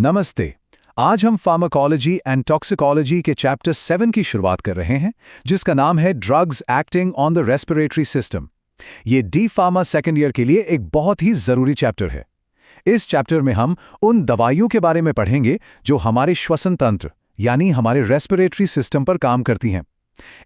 नमस्ते। आज हम फार्माकोलॉजी एंड टॉक्सिकोलॉजी के चैप्टर 7 की शुरुआत कर रहे हैं, जिसका नाम है drugs acting on the respiratory system. ये डी फार्मा सेकेंड ईयर के लिए एक बहुत ही जरूरी चैप्टर है। इस चैप्टर में हम उन दवाइयों के बारे में पढ़ेंगे जो हमारे श्वसन तंत्र यानी हमारे रेस्पिरेटरी सिस्टम पर काम करती हैं।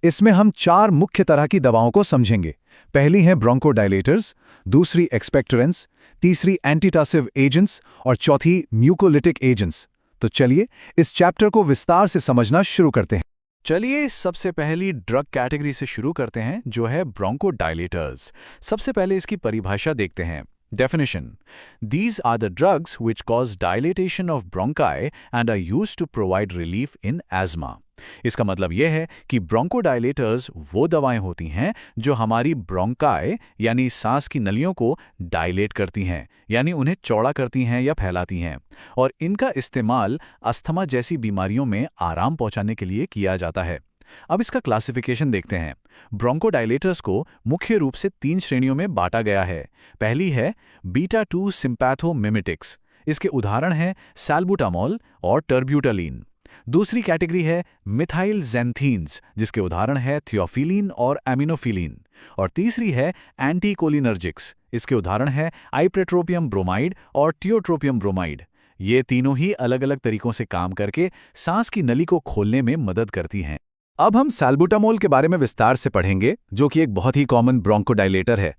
इसमें हम 4 मुख्य तरह की दवाओं को समझेंगे। पहली है ब्रोंकोडायलेटर्स, दूसरी एक्सपेक्टोरेंट्स, तीसरी एंटीटसिव एजेंट्स और चौथी म्यूकोलिटिक एजेंट्स। तो चलिए इस चैप्टर को विस्तार से समझना शुरू करते हैं। चलिए सबसे पहली ड्रग कैटेगरी से शुरू करते हैं, जो है ब्रोंकोडायलेटर्स। सबसे पहले इसकी परिभाषा देखते हैं। Definition: These are the drugs which cause dilatation of bronchi and are used to provide relief in asthma. इसका मतलब यह है कि ब्रोंकोडायलेटर्स वो दवाएं होती हैं जो हमारी ब्रोंकाई यानी सांस की नलियों को डायलेट करती हैं, यानी उन्हें चौड़ा करती हैं या फैलाती हैं, और इनका इस्तेमाल अस्थमा जैसी बीमारियों में आराम पहुंचाने के लिए किया जाता है। अब इसका क्लासिफिकेशन देखते हैं। ब्रोंकोडायलेटर्स को मुख्य रूप से 3 श्रेणियों में बांटा गया है। पहली है बीटा 2 सिम्पैथोमिमेटिक्स। इसके उदाहरण हैं सैल्बुटामॉल और टर्ब्यूटालीन। दूसरी कैटेगरी है मिथाइल ज़ैंथीन्स, जिसके उदाहरण है थियोफिलीन और एमिनोफिलीन। और तीसरी है एंटीकोलिनर्जिक्स। इसके उदाहरण है आइप्रेट्रोपियम ब्रोमाइड और टियोट्रोपियम ब्रोमाइड। ये तीनों ही अलग अलग तरीकों से काम करके सांस की नली को खोलने में मदद करती हैं। अब हम सैल्बुटामॉल के बारे में विस्तार से पढ़ेंगे, जो कि एक बहुत ही कॉमन ब्रोंकोडायलेटर है।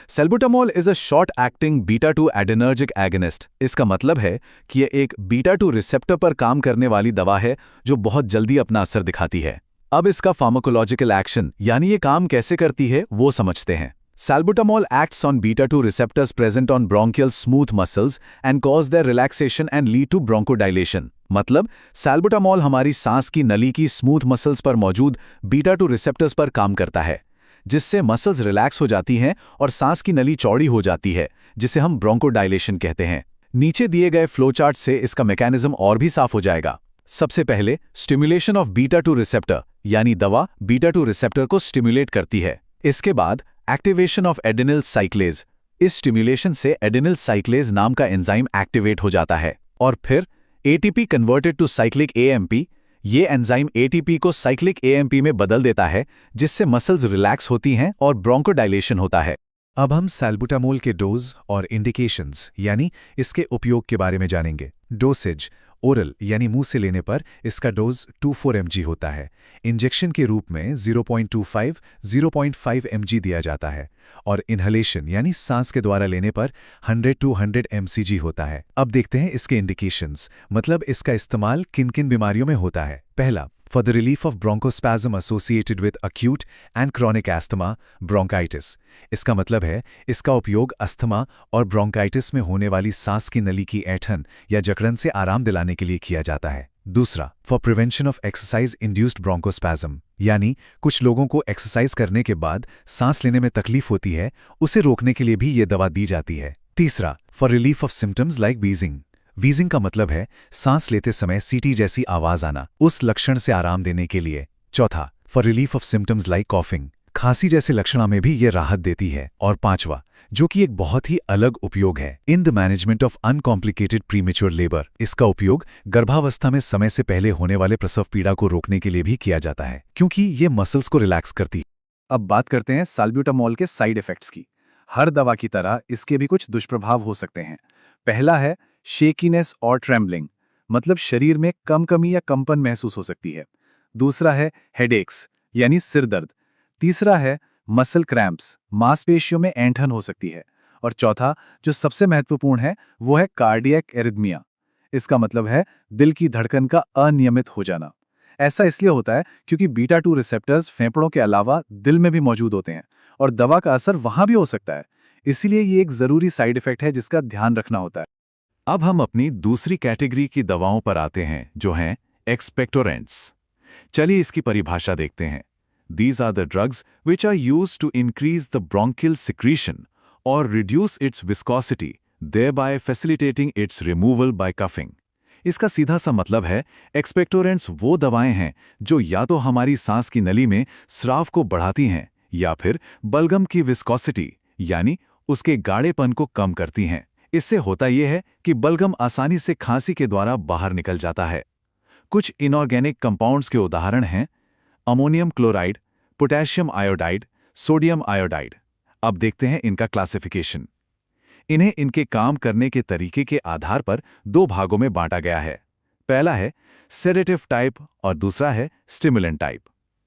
Salbutamol is a short acting beta 2 adrenergic agonist. इसका मतलब है कि यह एक बीटा 2 रिसेप्टर पर काम करने वाली दवा है जो बहुत जल्दी अपना असर दिखाती है। अब इसका फार्माकोलॉजिकल एक्शन यानी ये काम कैसे करती है वो समझते हैं। Salbutamol acts on beta 2 receptors present on bronchial smooth muscles and cause their relaxation and lead to bronchodilation। मतलब सैल्बुटामॉल हमारी सांस की नली की स्मूथ मसल्स पर मौजूद बीटा 2 रिसेप्टर्स पर काम करता है, जिससे मसल्स रिलैक्स हो जाती हैं और सांस की नली चौड़ी हो जाती है, जिसे हम ब्रोंकोडायलेशन कहते हैं। नीचे दिए गए फ्लोचार्ट से इसका मैकेनिज्म और भी साफ हो जाएगा। सबसे पहले स्टिमुलेशन ऑफ बीटा 2 रिसेप्टर यानी दवा बीटा 2 रिसेप्टर को स्टिमुलेट करती है। इसके बाद एक्टिवेशन ऑफ एडेनिल साइक्लेज। इस स्टिमुलेशन से एडेनिल साइक्लेज नाम का एंजाइम एक्टिवेट हो जाता है, और फिर ATP converted to cyclic AMP. ये एंजाइम एटीपी को साइक्लिक एएमपी में बदल देता है, जिससे मसल्स रिलैक्स होती हैं और ब्रोंकोडायलेशन होता है। अब हम सैल्बुटामोल के डोज और इंडिकेशंस यानी इसके उपयोग के बारे में जानेंगे। डोसेज: ओरल यानी मुंह से लेने पर इसका डोज 24 mg होता है। इंजेक्शन के रूप में 0.25-0.5 mg दिया जाता है, और इन्हलेशन यानी सांस के द्वारा लेने पर 100-100 mcg होता है। अब देखते हैं इसके इंडिकेशंस, मतलब इसका इस्तेमाल किन किन बीमारियों में होता है। पहला, for the relief of bronchospasm associated with acute and chronic asthma, bronchitis। इसका मतलब है इसका उपयोग अस्थमा और ब्रोंकाइटिस में होने वाली सांस की नली की ऐंठन या जकड़न से आराम दिलाने के लिए किया जाता है। दूसरा, for prevention of exercise induced bronchospasm, यानी कुछ लोगों को एक्सरसाइज करने के बाद सांस लेने में तकलीफ होती है, उसे रोकने के लिए भी ये दवा दी जाती है। तीसरा, for relief of symptoms like wheezing। Wheezing का मतलब है सांस लेते समय सीटी जैसी आवाज आना, उस लक्षण से आराम देने के लिए। चौथा, for relief of symptoms like coughing. खांसी जैसे लक्षणों में भी ये राहत देती है। और पांचवा, जो कि एक बहुत ही अलग उपयोग है, in the management of uncomplicated premature labour. इसका उपयोग गर्भावस्था में समय से पहले होने वाले प्रसव पीड़ा को रोकने के लिए भी किया जाता है, क्योंकि ये मसल्स को रिलैक्स करती है। अब बात करते हैं सैल्ब्यूटामॉल के साइड इफेक्ट्स की। हर दवा की तरह इसके भी कुछ दुष्प्रभाव हो सकते हैं। पहला है शेकीनेस और ट्रेम्बलिंग, मतलब शरीर में कमी या कंपन महसूस हो सकती है। दूसरा है हेडेक्स यानी सिर दर्द। तीसरा है मसल क्रैम्प्स, मांसपेशियों में ऐंठन हो सकती है। और चौथा, जो सबसे महत्वपूर्ण है, वो है कार्डियक एरिथमिया। इसका मतलब है दिल की धड़कन का अनियमित हो जाना। ऐसा इसलिए होता है क्योंकि बीटा 2 रिसेप्टर्स फेफड़ों के अलावा दिल में भी मौजूद होते हैं, और दवा का असर वहां भी हो सकता है। इसीलिए ये एक जरूरी साइड इफेक्ट है जिसका ध्यान रखना होता है। अब हम अपनी दूसरी कैटेगरी की दवाओं पर आते हैं, जो हैं एक्सपेक्टोरेंट्स। चलिए इसकी परिभाषा देखते हैं। These are the drugs which are used to increase the bronchial secretion or reduce its viscosity, thereby facilitating its removal by coughing। इसका सीधा सा मतलब है एक्सपेक्टोरेंट्स वो दवाएं हैं जो या तो हमारी सांस की नली में स्राव को बढ़ाती हैं, या फिर बलगम की विस्कोसिटी यानी उसके गाढ़ेपन को कम करती हैं। इससे होता यह है कि बलगम आसानी से खांसी के द्वारा बाहर निकल जाता है। कुछ इनऑर्गेनिक कंपाउंड्स के उदाहरण हैं ammonium chloride, potassium iodide, sodium iodide. अब देखते हैं इनका क्लासिफिकेशन। इन्हें इनके काम करने के तरीके के आधार पर दो भागों में बांटा गया है। पहला है सेडेटिव टाइप और दूसरा है स्टिमुलेंट टाइप।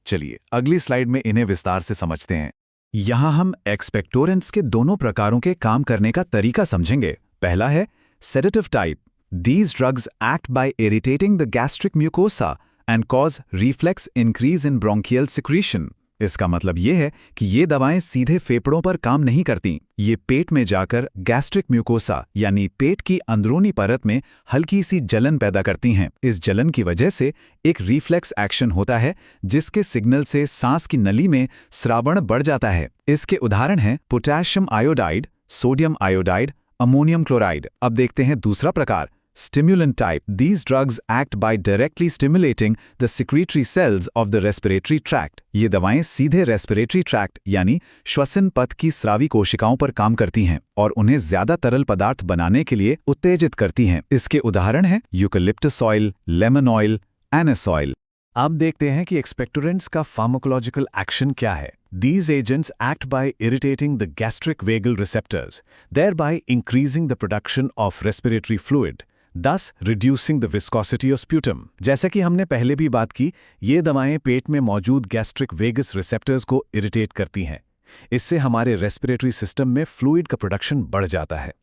चलिए अगली स्लाइड में इन्हें विस्तार से समझते हैं। यहाँ हम एक्सपेक्टोरेंट्स के दोनों प्रकारों के काम करने का तरीका समझेंगे। पहला है sedative type. These drugs act by irritating the gastric mucosa and cause reflex increase in bronchial secretion. इसका मतलब ये है कि ये दवाएं सीधे फेफड़ों पर काम नहीं करती। ये पेट में जाकर गैस्ट्रिक म्यूकोसा यानी पेट की अंदरूनी परत में हल्की सी जलन पैदा करती हैं। इस जलन की वजह से एक रिफ्लेक्स एक्शन होता है जिसके सिग्नल से सांस की नली में स्रावण बढ़ जाता है। इसके उदाहरण हैं potassium iodide, sodium iodide, ammonium chloride. अब देखते हैं दूसरा प्रकार Stimulant type. These drugs act by directly stimulating the secretory cells of the respiratory tract. ये दवाएं सीधे रेस्पिरेटरी ट्रैक्ट यानी श्वसन पथ की स्रावी कोशिकाओं पर काम करती हैं और उन्हें ज्यादा तरल पदार्थ बनाने के लिए उत्तेजित करती हैं। इसके उदाहरण हैं eucalyptus oil, lemon oil, anus oil. अब देखते हैं कि एक्सपेक्टोरेंट्स का फार्माकोलॉजिकल एक्शन क्या है। These agents act by irritating the gastric vagal receptors, thereby increasing the production of respiratory fluid, thus reducing the viscosity of sputum. जैसा कि हमने पहले भी बात की, ये दवाएं पेट में मौजूद गैस्ट्रिक वेगस रिसेप्टर्स को इरिटेट करती हैं। इससे हमारे रेस्पिरेटरी सिस्टम में फ्लूइड का प्रोडक्शन बढ़ जाता है।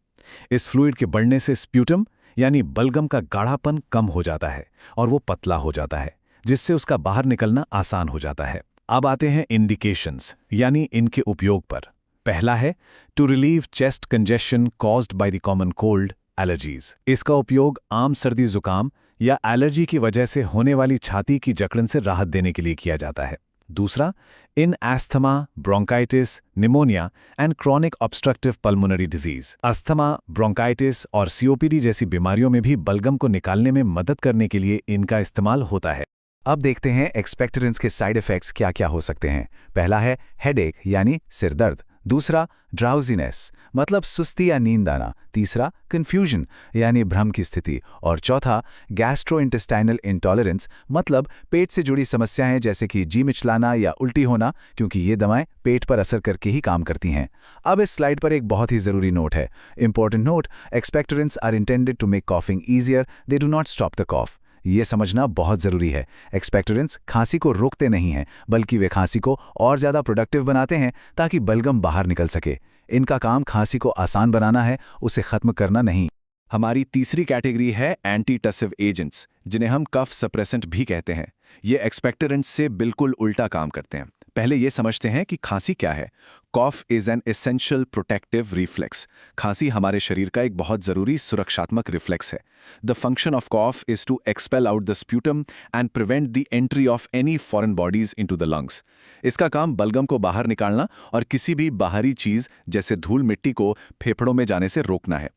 इस फ्लूइड के बढ़ने से स्प्यूटम यानी बलगम का गाढ़ापन कम हो जाता है और वो पतला हो जाता है, जिससे उसका बाहर निकलना आसान हो जाता है। अब आते हैं इंडिकेशंस यानी इनके उपयोग पर। पहला है to relieve chest congestion caused by the common cold, allergies. इसका उपयोग आम सर्दी जुकाम या एलर्जी की वजह से होने वाली छाती की जकड़न से राहत देने के लिए किया जाता है। दूसरा, in asthma, bronchitis, pneumonia and chronic obstructive pulmonary disease. Asthma, bronchitis और सीओपीडी जैसी बीमारियों में भी बलगम को निकालने में मदद करने के लिए इनका इस्तेमाल होता है। अब देखते हैं एक्सपेक्टोरेंट्स के साइड इफेक्ट्स क्या क्या हो सकते हैं। पहला है हेडेक यानी सिर दर्द। दूसरा ड्राउजीनेस मतलब सुस्ती या नींद आना। तीसरा कंफ्यूजन यानी भ्रम की स्थिति। और चौथा गैस्ट्रोइंटेस्टाइनल इंटॉलरेंस मतलब पेट से जुड़ी समस्याएं जैसे कि जी मिचलाना या उल्टी होना, क्योंकि ये दवाएं पेट पर असर करके ही काम करती हैं। अब इस स्लाइड पर एक बहुत ही ज़रूरी नोट है। Important note, expectorants are intended to make coughing easier, they do not stop the cough. ये समझना बहुत ज़रूरी है। एक्सपेक्टोरेंट्स खांसी को रोकते नहीं हैं, बल्कि वे खांसी को और ज़्यादा प्रोडक्टिव बनाते हैं ताकि बलगम बाहर निकल सके। इनका काम खांसी को आसान बनाना है, उसे ख़त्म करना नहीं। हमारी तीसरी कैटेगरी है एंटीटसिव एजेंट्स, जिन्हें हम कफ सप्रेसेंट भी कहते हैं। ये एक्सपेक्टोरेंट्स से बिल्कुल उल्टा काम करते हैं। पहले ये समझते हैं कि खांसी क्या है। Cough is an essential protective reflex. खांसी हमारे शरीर का एक बहुत ज़रूरी सुरक्षात्मक रिफ्लेक्स है। The function of cough is to expel out the sputum and prevent the entry of any foreign bodies into the lungs. इसका काम बलगम को बाहर निकालना और किसी भी बाहरी चीज़ जैसे धूल मिट्टी को फेफड़ों में जाने से रोकना है।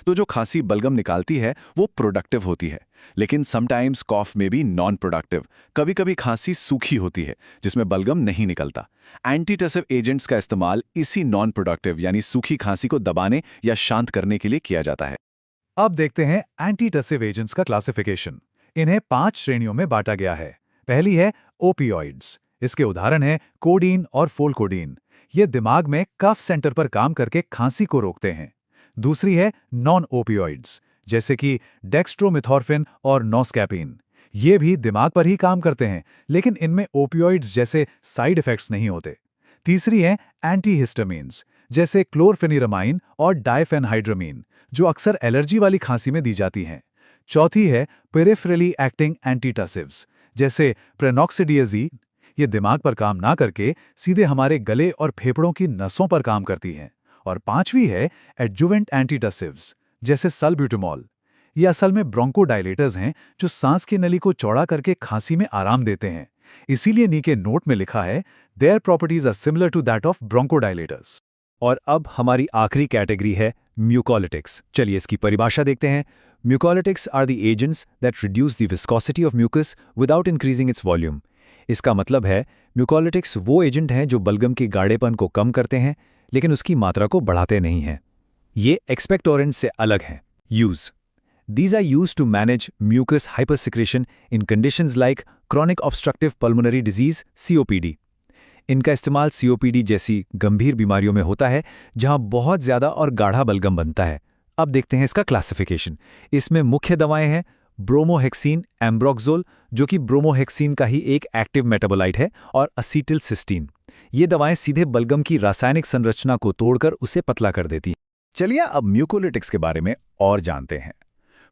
तो जो खांसी बलगम निकालती है वो प्रोडक्टिव होती है, लेकिन समटाइम्स कॉफ में भी नॉन प्रोडक्टिव। कभी कभी खांसी सूखी होती है जिसमें बलगम नहीं निकलता। एंटीटसिव एजेंट्स का इस्तेमाल इसी नॉन प्रोडक्टिव यानी सूखी खांसी को दबाने या शांत करने के लिए किया जाता है। अब देखते हैं एंटीटसिव एजेंट्स का क्लासिफिकेशन। इन्हें 5 श्रेणियों में बांटा गया है। पहली है ओपियोइड्स। इसके उदाहरण हैं कोडीन और फोलकोडीन। ये दिमाग में कफ सेंटर पर काम करके खांसी को रोकते हैं। दूसरी है नॉन ओपियोइड्स, जैसे कि डेक्स्ट्रोमिथॉर्फिन और नोस्कैपिन। ये भी दिमाग पर ही काम करते हैं, लेकिन इनमें ओपियोइड्स जैसे साइड इफेक्ट्स नहीं होते। तीसरी है एंटीहिस्टामिन्स, जैसे क्लोरफेनिरामाइन और डायफेनहाइड्रामीन, जो अक्सर एलर्जी वाली खांसी में दी जाती हैं। चौथी है पेरिफेरली एक्टिंग एंटीटसिव्स, जैसे प्रेनॉक्सिडियाज़िन। ये दिमाग पर काम ना करके सीधे हमारे गले और फेफड़ों की नसों पर काम करती हैं। और पांचवी है एडजुवेंट एंटीटसिव्स, जैसे सल्ब्यूटामॉल। ये असल में ब्रोंकोडायलेटर्स हैं जो सांस की नली को चौड़ा करके खांसी में आराम देते हैं। इसीलिए नीचे नोट में लिखा है their properties are similar to that of bronchodilators. और अब हमारी आखिरी कैटेगरी है म्यूकोलिटिक्स। चलिए इसकी परिभाषा देखते हैं। Mucolytics are the agents that reduce the viscosity of mucus without increasing its volume. इसका मतलब है म्यूकोलिटिक्स वो एजेंट हैं जो बलगम के गाढ़ेपन को कम करते हैं, लेकिन उसकी मात्रा को बढ़ाते नहीं हैं। ये एक्सपेक्टोरेंट से अलग हैं। Use These are used to manage mucus hypersecretion in conditions like chronic obstructive pulmonary disease COPD. इनका इस्तेमाल COPD जैसी गंभीर बीमारियों में होता है जहां बहुत ज़्यादा और गाढ़ा बलगम बनता है। अब देखते हैं इसका क्लासिफिकेशन। इसमें मुख्य दवाएं हैं ब्रोमोहेक्सिन एम्ब्रोक्सोल, जो कि ब्रोमोहेक्सिन का ही एक एक्टिव मेटाबोलाइट है, और असीटिलसिस्टीन। ये दवाएं सीधे बलगम की रासायनिक संरचना को तोड़कर उसे पतला कर देती हैं। चलिए अब म्यूकोलिटिक्स के बारे में और जानते हैं।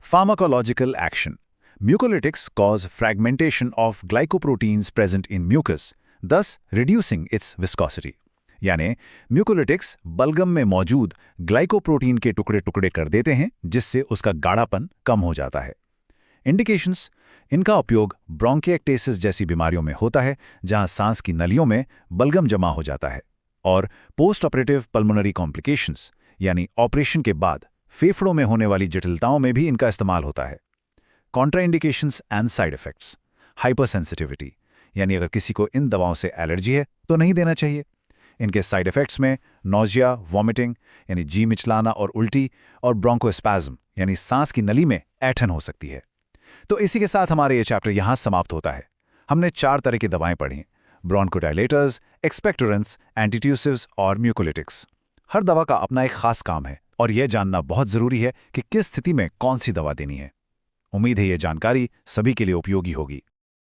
Pharmacological action. Mucolytics cause fragmentation of glycoproteins present in mucus, thus reducing its viscosity. यानी म्यूकोलिटिक्स बलगम में मौजूद ग्लाइकोप्रोटीन के टुकड़े टुकड़े कर देते हैं, जिससे उसका गाढ़ापन कम हो जाता है। इंडिकेशंस: इनका उपयोग ब्रोंकिएक्टेसिस जैसी बीमारियों में होता है, जहां सांस की नलियों में बलगम जमा हो जाता है, और पोस्ट ऑपरेटिव पल्मोनरी कॉम्प्लिकेशंस, यानी ऑपरेशन के बाद फेफड़ों में होने वाली जटिलताओं में भी इनका इस्तेमाल होता है। Contraindications and side effects: hypersensitivity, यानी अगर किसी को इन दवाओं से एलर्जी है तो नहीं देना चाहिए। इनके साइड इफेक्ट्स में नोजिया, वॉमिटिंग यानी जी मिचलाना और उल्टी, और ब्रोंकोस्पैज्म यानी सांस की नली में ऐंठन हो सकती है। तो इसी के साथ हमारे ये चैप्टर यहाँ समाप्त होता है। हमने 4 तरह की दवाएं पढ़ी: ब्रोंकोडायलेटर्स, एक्सपेक्टोरेंट्स, एंटीट्यूसिव्स और म्यूकोलिटिक्स। हर दवा का अपना एक खास काम है, और यह जानना बहुत जरूरी है कि किस स्थिति में कौन सी दवा देनी है। उम्मीद है ये जानकारी सभी के लिए उपयोगी होगी।